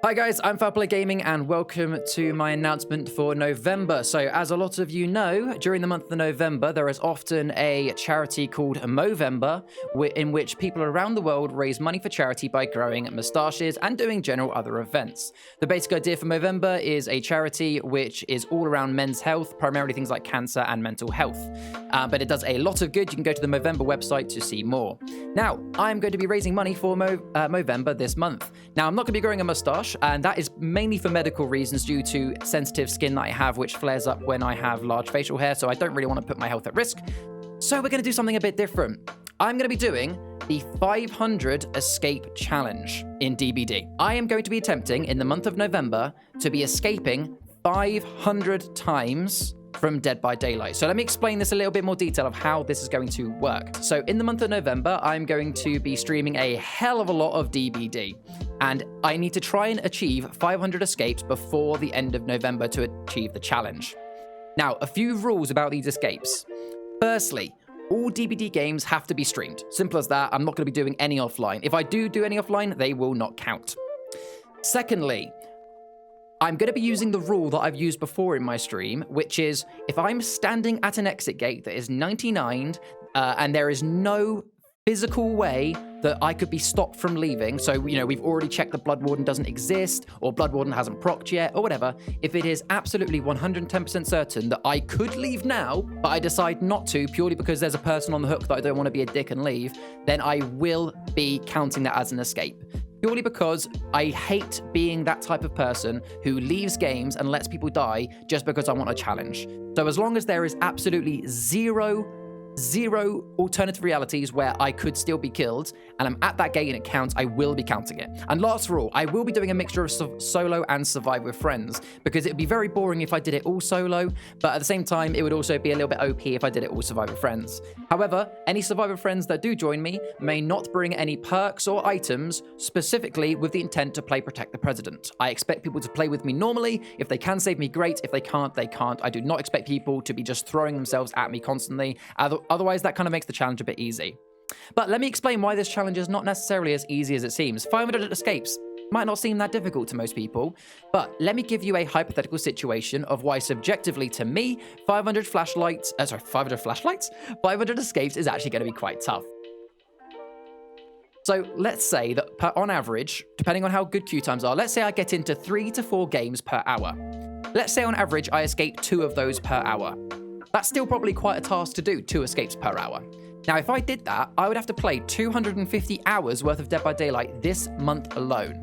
Hi guys, I'm Fowl Gaming and welcome to my announcement for November. So as a lot of you know, during the month of November, there is often a charity called Movember, in which people around the world raise money for charity by growing moustaches and doing general other events. The basic idea for Movember is a charity which is all around men's health, primarily things like cancer and mental health. But it does a lot of good. You can go to the Movember website to see more. Now, I'm going to be raising money for Movember this month. Now, I'm not going to be growing a moustache, and that is mainly for medical reasons due to sensitive skin that I have, which flares up when I have large facial hair, so I don't really want to put my health at risk. So we're going to do something a bit different. I'm going to be doing the 500 Escape Challenge in DBD. I am going to be attempting, in the month of November, to be escaping 500 times from Dead by Daylight. So let me explain this a little bit more detail of how this is going to work. So in the month of November, I'm going to be streaming a hell of a lot of DBD, and I need to try and achieve 500 escapes before the end of November to achieve the challenge. Now, a few rules about these escapes. Firstly, all DBD games have to be streamed. Simple as that. I'm not going to be doing any offline. If I do any offline, they will not count. Secondly, I'm going to be using the rule that I've used before in my stream, which is if I'm standing at an exit gate that is 99 and there is no physical way that I could be stopped from leaving, so, you know, we've already checked the Blood Warden doesn't exist or Blood Warden hasn't procced yet or whatever, if it is absolutely 110% certain that I could leave now, but I decide not to purely because there's a person on the hook that I don't want to be a dick and leave, then I will be counting that as an escape. Purely because I hate being that type of person who leaves games and lets people die just because I want a challenge. So as long as there is absolutely zero alternative realities where I could still be killed, and I'm at that gate and it counts, I will be counting it. And last rule, I will be doing a mixture of solo and survive with friends, because it would be very boring if I did it all solo, but at the same time, it would also be a little bit OP if I did it all survive with friends. However, any survive with friends that do join me may not bring any perks or items, specifically with the intent to play Protect the President. I expect people to play with me normally. If they can save me, great. If they can't, they can't. I do not expect people to be just throwing themselves at me constantly. Otherwise, that kind of makes the challenge a bit easy. But let me explain why this challenge is not necessarily as easy as it seems. 500 escapes might not seem that difficult to most people, but let me give you a hypothetical situation of why subjectively to me, 500 escapes is actually going to be quite tough. So let's say that on average, depending on how good queue times are, let's say I get into 3 to 4 games per hour. Let's say on average, I escape 2 of those per hour. That's still probably quite a task to do, 2 escapes per hour. Now, if I did that, I would have to play 250 hours worth of Dead by Daylight this month alone.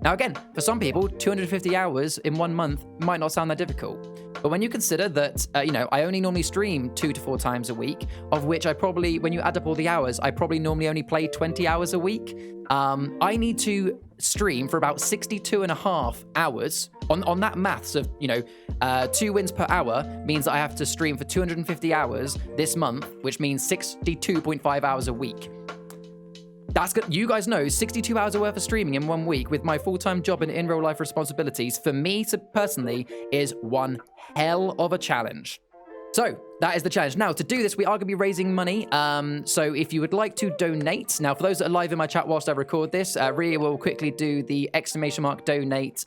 Now, again, for some people, 250 hours in 1 month might not sound that difficult. But when you consider that, I only normally stream 2 to 4 times a week, of which I probably, when you add up all the hours, I probably normally only play 20 hours a week. I need to stream for about 62.5 hours. On that maths of, 2 wins per hour means that I have to stream for 250 hours this month, which means 62.5 hours a week. That's good. You guys know 62 hours worth of streaming in 1 week with my full-time job and in real life responsibilities for me to personally is one hell of a challenge. So that is the challenge. Now, to do this, we are going to be raising money. So if you would like to donate, now for those that are live in my chat whilst I record this, Ria will quickly do the !donate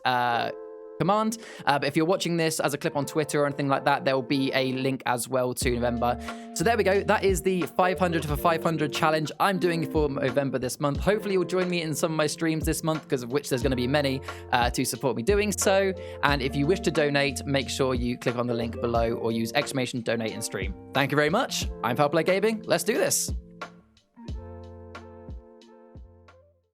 command. But if you're watching this as a clip on Twitter or anything like that, there will be a link as well to November. So there we go. That is the 500 for 500 challenge I'm doing for November this month. Hopefully you'll join me in some of my streams this month, because of which there's going to be many to support me doing so. And if you wish to donate, make sure you click on the link below or use !donate in stream. Thank you very much. I'm Fowl Gaming. Let's do this.